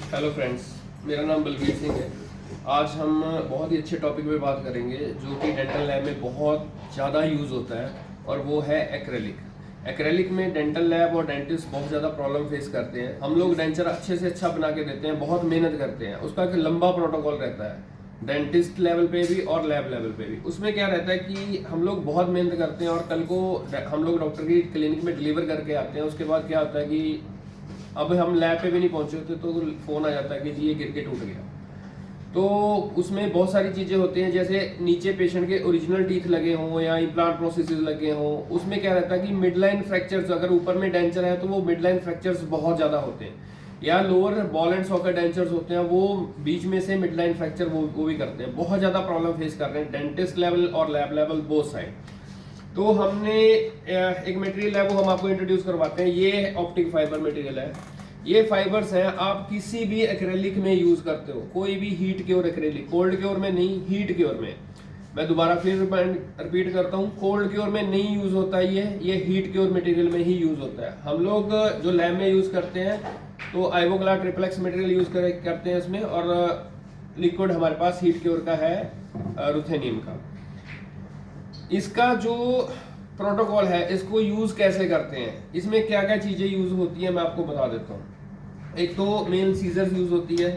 Hello friends, मेरा नाम बलवीर सिंह है। आज हम बहुत ही अच्छे टॉपिक पे बात करेंगे जो कि डेंटल लैब में बहुत ज़्यादा यूज़ होता है, और वो है एक्रेलिक। एक्रेलिक में डेंटल लैब और डेंटिस्ट बहुत ज़्यादा प्रॉब्लम फेस करते हैं। हम लोग डेंचर अच्छे से अच्छा बना के देते हैं, बहुत मेहनत करते हैं, उसका एक लंबा प्रोटोकॉल रहता है डेंटिस्ट लेवल पे भी और लैब लेवल पे भी। उसमें क्या रहता है कि हम लोग बहुत मेहनत करते हैं और कल को हम लोग डॉक्टर की क्लिनिक में डिलीवर करके आते हैं। उसके बाद क्या होता है कि अब हम लैब पे भी नहीं पहुंचे होते तो फोन आ जाता है कि जी ये गिर के टूट गया। तो उसमें बहुत सारी चीज़ें होती हैं, जैसे नीचे पेशेंट के ओरिजिनल टीथ लगे हों या इम्प्लांट प्रोसेसेस लगे हों। उसमें क्या रहता है कि मिड लाइन फ्रैक्चर्स, अगर ऊपर में डेंचर है तो वो मिड लाइन फ्रैक्चर्स बहुत ज़्यादा होते हैं, या lower ball and socket dentures होते हैं, वो बीच में से मिड लाइन फ्रैक्चर वो भी करते हैं। बहुत ज़्यादा प्रॉब्लम फेस कर रहे हैं डेंटिस्ट लेवल और लैब लेवल बोथ साइड। तो हमने एक मटेरियल है वो हम आपको इंट्रोड्यूस करवाते हैं। ये ऑप्टिक फाइबर मटेरियल है। ये फाइबर्स हैं, आप किसी भी एक्रेलिक में यूज करते हो, कोई भी heat cure acrylic, cold cure में नहीं, हीट क्योर में। मैं दोबारा फिर रिपीट करता हूँ, कोल्ड क्योर में नहीं यूज होता ये हीट क्योर मटेरियल में ही यूज होता है। हम लोग जो लैब में यूज करते हैं तो आइवोग्लास ट्रिप्लेक्स मटेरियल यूज करते हैं इसमें, और लिक्विड हमारे पास हीट क्योर का है रुथेनियम का। इसका जो प्रोटोकॉल है, इसको यूज कैसे करते हैं, इसमें क्या क्या चीजें यूज होती है मैं आपको बता देता हूँ। एक तो मेन सीजर्स यूज होती है।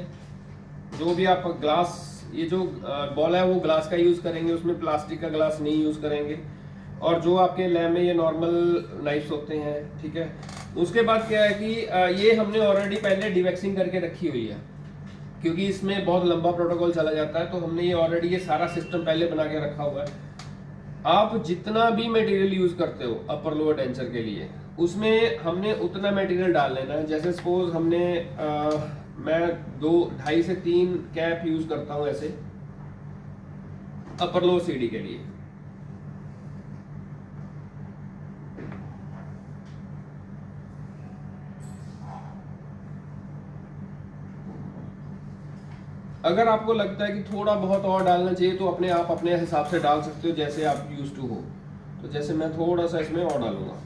जो भी आप ग्लास, ये जो बॉल है वो ग्लास का यूज करेंगे, उसमें प्लास्टिक का ग्लास नहीं यूज करेंगे। और जो आपके लैब में ये नॉर्मल नाइफ्स होते हैं, ठीक है। उसके बाद क्या है कि ये हमने ऑलरेडी पहले डिवैक्सिंग करके रखी हुई है, क्योंकि इसमें बहुत लंबा प्रोटोकॉल चला जाता है। तो हमने ये ऑलरेडी ये सारा सिस्टम पहले बना के रखा हुआ है। आप जितना भी मटेरियल यूज करते हो अपर लोअर डेंचर के लिए, उसमें हमने उतना मटेरियल डाल लेना है। जैसे सपोज हमने मैं 2.5 से 3 कैप यूज करता हूं ऐसे अपर लोअर सीडी के लिए। अगर आपको लगता है कि थोड़ा बहुत और डालना चाहिए तो आप अपने हिसाब से डाल सकते हो, जैसे आप यूज टू हो। तो जैसे मैं थोड़ा सा इसमें और डालूंगा।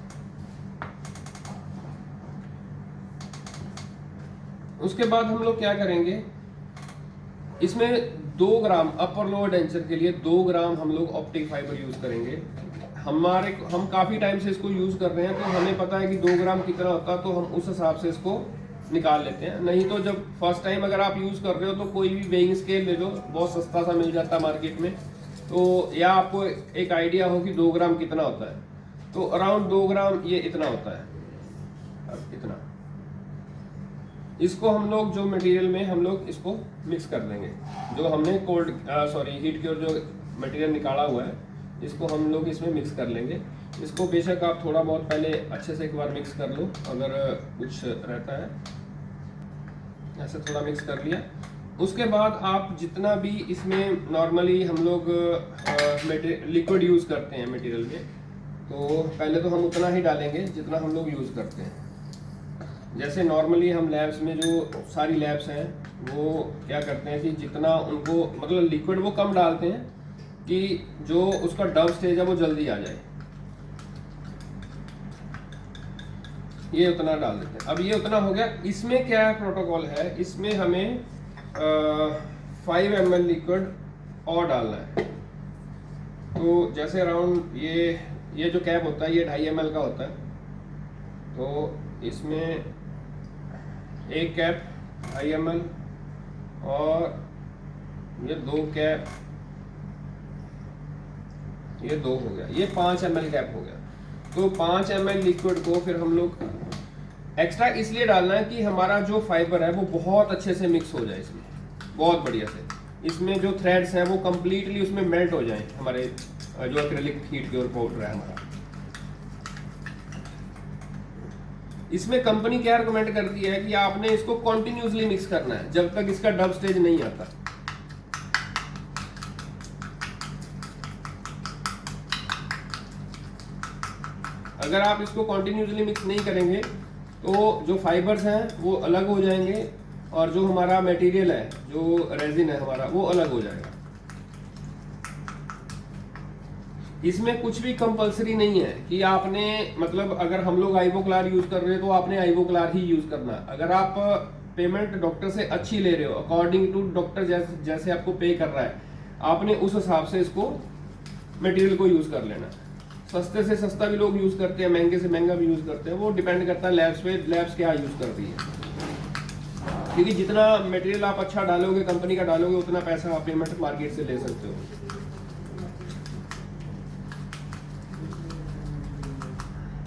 उसके बाद हम लोग क्या करेंगे, इसमें 2 ग्राम अपर लोअर डेंचर के लिए 2 ग्राम हम लोग ऑप्टिक फाइबर यूज करेंगे। हम काफी टाइम से इसको यूज कर रहे हैं, तो हमें पता है कि 2 ग्राम कितना होता है, तो हम उस हिसाब से इसको निकाल लेते हैं। नहीं तो जब फर्स्ट टाइम अगर आप यूज कर रहे हो तो कोई भी वेइंग स्केल ले लो, बहुत सस्ता सा मिल जाता है मार्केट में। तो या आपको एक आइडिया हो कि 2 ग्राम कितना होता है, तो अराउंड 2 ग्राम ये इतना होता है। अब इतना इसको हम लोग जो मटेरियल में हम लोग इसको मिक्स कर देंगे। जो हमने हीट क्योर जो मटेरियल निकाला हुआ है, इसको हम लोग इसमें मिक्स कर लेंगे। इसको बेशक आप थोड़ा बहुत पहले अच्छे से एक बार मिक्स कर लो, अगर कुछ रहता है ऐसे थोड़ा मिक्स कर लिया। उसके बाद आप जितना भी इसमें नॉर्मली हम लोग लिक्विड यूज करते हैं मटेरियल में, तो पहले तो हम उतना ही डालेंगे जितना हम लोग यूज करते हैं। जैसे नॉर्मली हम लैब्स में, जो सारी लैब्स हैं, वो क्या करते हैं कि जितना उनको मतलब लिक्विड वो कम डालते हैं कि जो उसका डब स्टेज है वो जल्दी आ जाए। ये उतना डाल देते हैं। अब ये उतना हो गया। इसमें क्या प्रोटोकॉल है, इसमें हमें 5 ml लिक्विड और डालना है। तो जैसे अराउंड ये जो कैप होता है ये 2.5 ml का होता है। तो इसमें 1 कैप 2.5 ml और ये 2 कैप, ये 2 हो गया, ये 5 ml कैप हो गया। तो 5 ml लिक्विड को फिर हम लोग एक्स्ट्रा इसलिए डालना है कि हमारा जो फाइबर है वो बहुत अच्छे से मिक्स हो जाए इसमें, बहुत बढ़िया से। इसमें जो थ्रेड्स हैं वो कंप्लीटली उसमें मेल्ट हो जाएं, हमारे जो एक्रेलिक हीट क्योर पाउडर है हमारा। इसमें कंपनी क्या रिकमेंड करती है कि आपने इसको कॉन्टिन्यूसली मिक्स करना है जब तक इसका डब स्टेज नहीं आता। अगर आप इसको कॉन्टिन्यूसली मिक्स नहीं करेंगे तो जो फाइबर्स हैं वो अलग हो जाएंगे, और जो हमारा मटेरियल है, जो रेजिन है हमारा, वो अलग हो जाएगा। इसमें कुछ भी कंपलसरी नहीं है कि आपने, मतलब अगर हम लोग आइवोक्लार यूज कर रहे हैं तो आपने आइवोक्लार ही यूज करना। अगर आप पेमेंट डॉक्टर से अच्छी ले रहे हो, अकॉर्डिंग टू डॉक्टर जैसे आपको पे कर रहा है, आपने उस हिसाब से इसको मटेरियल को यूज कर लेना। सस्ते से सस्ता भी लोग यूज करते हैं, महंगे से महंगा भी यूज करते हैं, वो डिपेंड करता है लैब्स पे, लैब्स क्या यूज करती है। क्योंकि जितना मटेरियल आप अच्छा डालोगे, कंपनी का डालोगे, उतना पैसा आप पेमेंट मार्केट से ले सकते हो।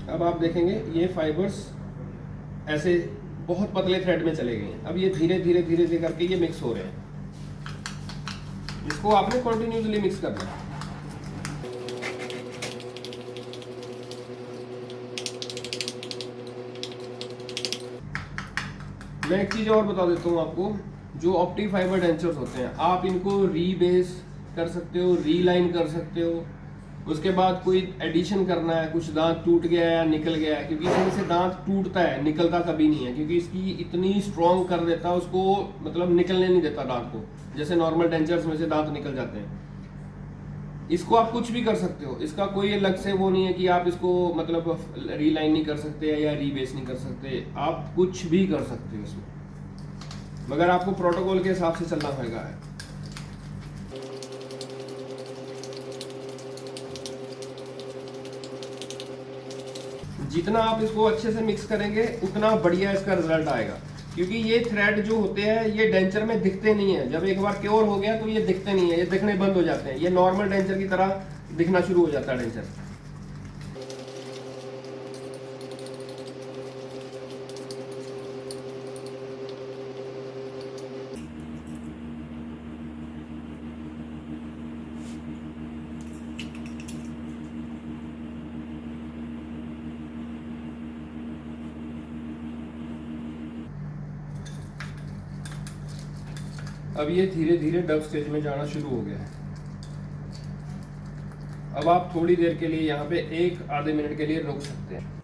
अब आप देखेंगे ये फाइबर्स ऐसे बहुत पतले थ्रेड में चले गए हैं। अब ये धीरे धीरे धीरे धीरे करके ये मिक्स हो रहे हैं। इसको आपने कंटिन्यूसली मिक्स करना है। मैं एक चीज और बता देता हूँ आपको, जो ऑप्टिक फाइबर डेंचर्स होते हैं, आप इनको रीबेस कर सकते हो, रीलाइन कर सकते हो। उसके बाद कोई एडिशन करना है, कुछ दांत टूट गया है या निकल गया है, क्योंकि इसमें से दांत टूटता है, निकलता कभी नहीं है, क्योंकि इसकी इतनी स्ट्रॉन्ग कर देता है उसको, मतलब निकलने नहीं देता दांत को, जैसे नॉर्मल डेंचर्स में से दांत निकल जाते हैं। इसको आप कुछ भी कर सकते हो, इसका कोई अलग से वो नहीं है कि आप इसको मतलब रीलाइन नहीं कर सकते या रीबेस नहीं कर सकते, आप कुछ भी कर सकते हो इसमें, मगर आपको प्रोटोकॉल के हिसाब से चलना होगा। जितना आप इसको अच्छे से मिक्स करेंगे उतना बढ़िया इसका रिजल्ट आएगा, क्योंकि ये थ्रेड जो होते हैं ये डेंचर में दिखते नहीं है। जब एक बार क्योर हो गया तो ये दिखते नहीं है, ये दिखने बंद हो जाते हैं, ये नॉर्मल डेंचर की तरह दिखना शुरू हो जाता है डेंचर। अब ये धीरे धीरे डब स्टेज में जाना शुरू हो गया है। अब आप थोड़ी देर के लिए यहाँ पे एक आधे मिनट के लिए रुक सकते हैं।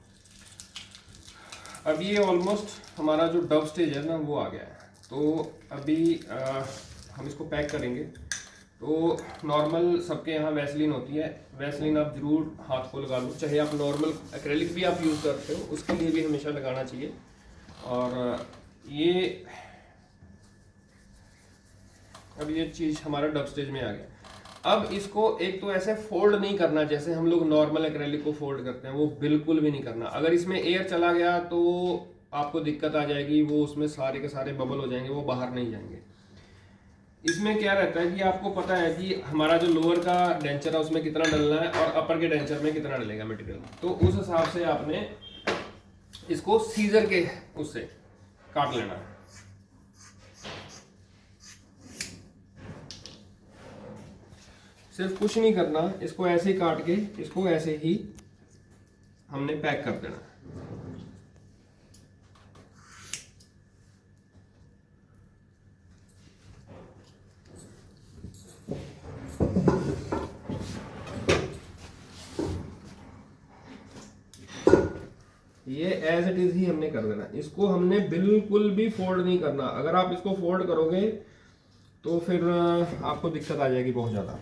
अब ये ऑलमोस्ट हमारा जो डब स्टेज है ना वो आ गया है। तो अभी हम इसको पैक करेंगे। तो नॉर्मल सबके यहाँ वैसलीन होती है, वैसलीन आप जरूर हाथ को लगा लो, चाहे आप नॉर्मल एक्रेलिक भी आप यूज़ करते हो उसके लिए भी हमेशा लगाना चाहिए। और ये अब ये चीज़ हमारा डब स्टेज में आ गया। अब इसको एक तो ऐसे फोल्ड नहीं करना जैसे हम लोग नॉर्मल एक्रेलिक को फोल्ड करते हैं, वो बिल्कुल भी नहीं करना। अगर इसमें एयर चला गया तो आपको दिक्कत आ जाएगी, वो उसमें सारे के सारे बबल हो जाएंगे, वो बाहर नहीं जाएंगे। इसमें क्या रहता है कि आपको पता है कि हमारा जो लोअर का डेंचर है उसमें कितना डलना है और अपर के डेंचर में कितना डलेगा मटेरियल, तो उस हिसाब से आपने इसको सीजर के उससे काट लेना है। सिर्फ कुछ नहीं करना, इसको ऐसे ही काट के इसको ऐसे ही हमने पैक कर देना। ये एज इट इज ही हमने कर देना, इसको हमने बिल्कुल भी फोल्ड नहीं करना। अगर आप इसको फोल्ड करोगे तो फिर आपको दिक्कत आ जाएगी बहुत ज़्यादा।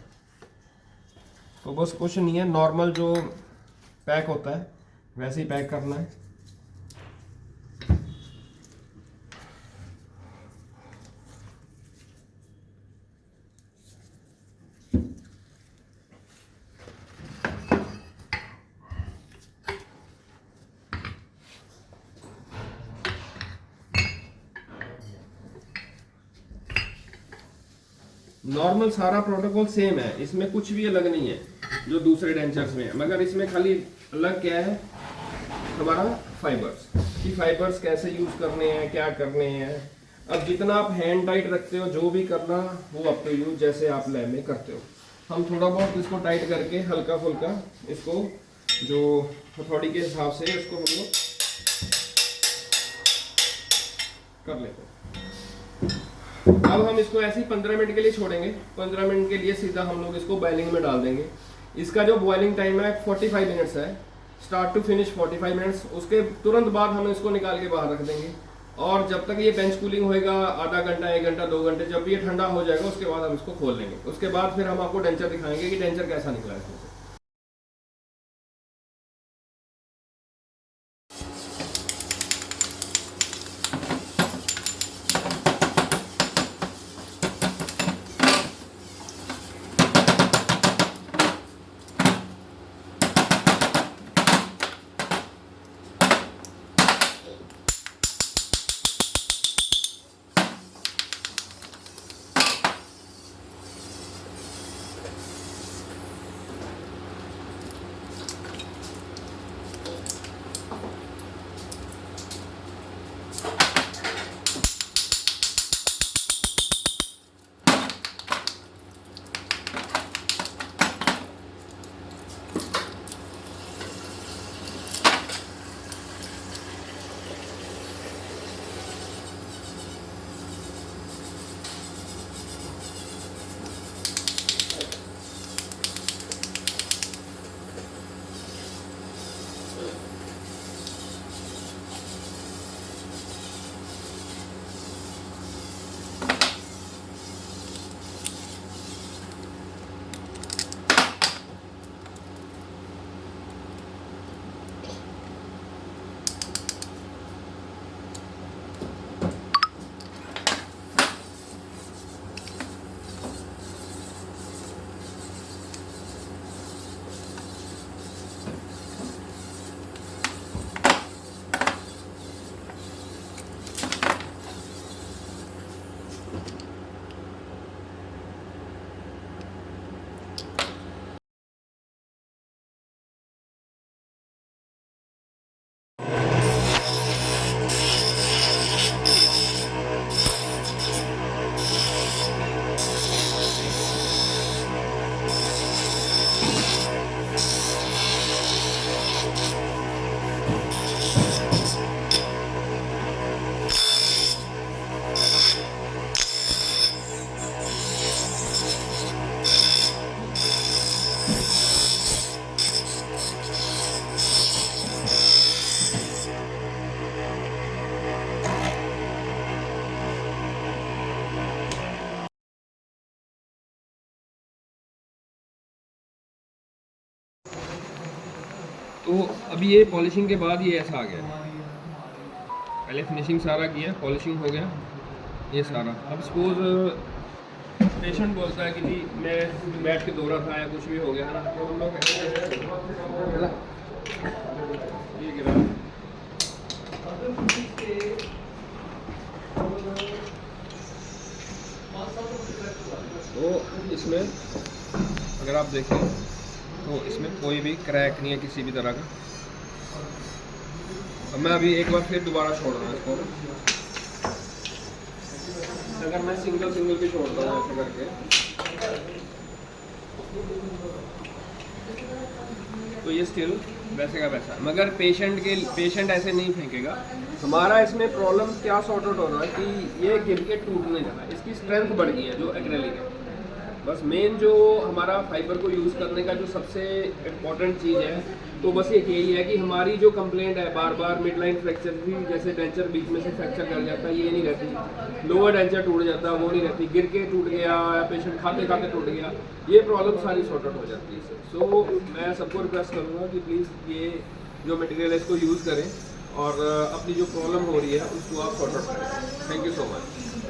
तो बस कुछ नहीं है, नॉर्मल जो पैक होता है वैसे ही पैक करना है। नॉर्मल सारा प्रोटोकॉल सेम है, इसमें कुछ भी अलग नहीं है जो दूसरे डेंचर्स में है, मगर इसमें खाली अलग क्या है हमारा फाइबर्स, कि फाइबर्स कैसे यूज करने हैं, क्या करने हैं। अब जितना आप हैंड टाइट रखते हो, जो भी करना वो अप टू यू, जैसे आप लैब में करते हो। हम थोड़ा बहुत इसको टाइट करके हल्का फुल्का इसको जो हथौड़ी के हिसाब से इसको हम लोग कर लेते हैं। अब हम इसको ऐसे ही 15 मिनट के लिए छोड़ेंगे। 15 मिनट के लिए सीधा हम लोग इसको बॉइलिंग में डाल देंगे। इसका जो बॉइलिंग टाइम है 45 मिनट्स है, स्टार्ट टू फिनिश 45 मिनट्स। उसके तुरंत बाद हम इसको निकाल के बाहर रख देंगे, और जब तक ये बेंच कूलिंग होएगा, आधा घंटा, 1 घंटा, 2 घंटे, जब ये ठंडा हो जाएगा उसके बाद हम इसको खोल लेंगे। उसके बाद फिर हम आपको डेंचर दिखाएंगे कि डेंचर कैसा निकला है। तो अभी ये पॉलिशिंग के बाद ये ऐसा आ गया। पहले फिनिशिंग सारा किया, पॉलिशिंग हो गया ये सारा। अब सपोज पेशेंट बोलता है कि जी मैं बैठ के दौरा था या कुछ भी हो गया ना, तो हम लोग ये गिरा। तो इसमें अगर आप देखें तो इसमें कोई भी क्रैक नहीं है किसी भी तरह का। अब मैं अभी एक बार फिर दोबारा छोड़ रहा हूँ इसको। अगर मैं सिंगल भी छोड़ता हूँ ऐसे करके, तो ये स्टिल वैसे का वैसा। मगर पेशेंट ऐसे नहीं फेंकेगा। हमारा इसमें प्रॉब्लम क्या सॉर्ट आउट हो रहा है कि ये गिर के टूटने लगा, इसकी स्ट्रेंथ बढ़ गई है जो एक्रेलिक है। बस मेन जो हमारा फाइबर को यूज़ करने का जो सबसे इम्पोर्टेंट चीज़ है, तो बस एक यही है कि हमारी जो कंप्लेंट है बार बार मिड लाइन फ्रैक्चर भी, जैसे डेंचर बीच में से फ्रैक्चर कर जाता है, ये नहीं रहती। लोअर डेंचर टूट जाता है, वो नहीं रहती। गिर के टूट गया या पेशेंट खाते खाते टूट गया, ये प्रॉब्लम सारी सॉर्ट आउट हो जाती है इससे। सो मैं सबको रिक्वेस्ट करूँगा कि प्लीज़ ये जो मटेरियल है इसको यूज़ करें और अपनी जो प्रॉब्लम हो रही है उसको आप सॉर्ट आउट करें। Thank you so much.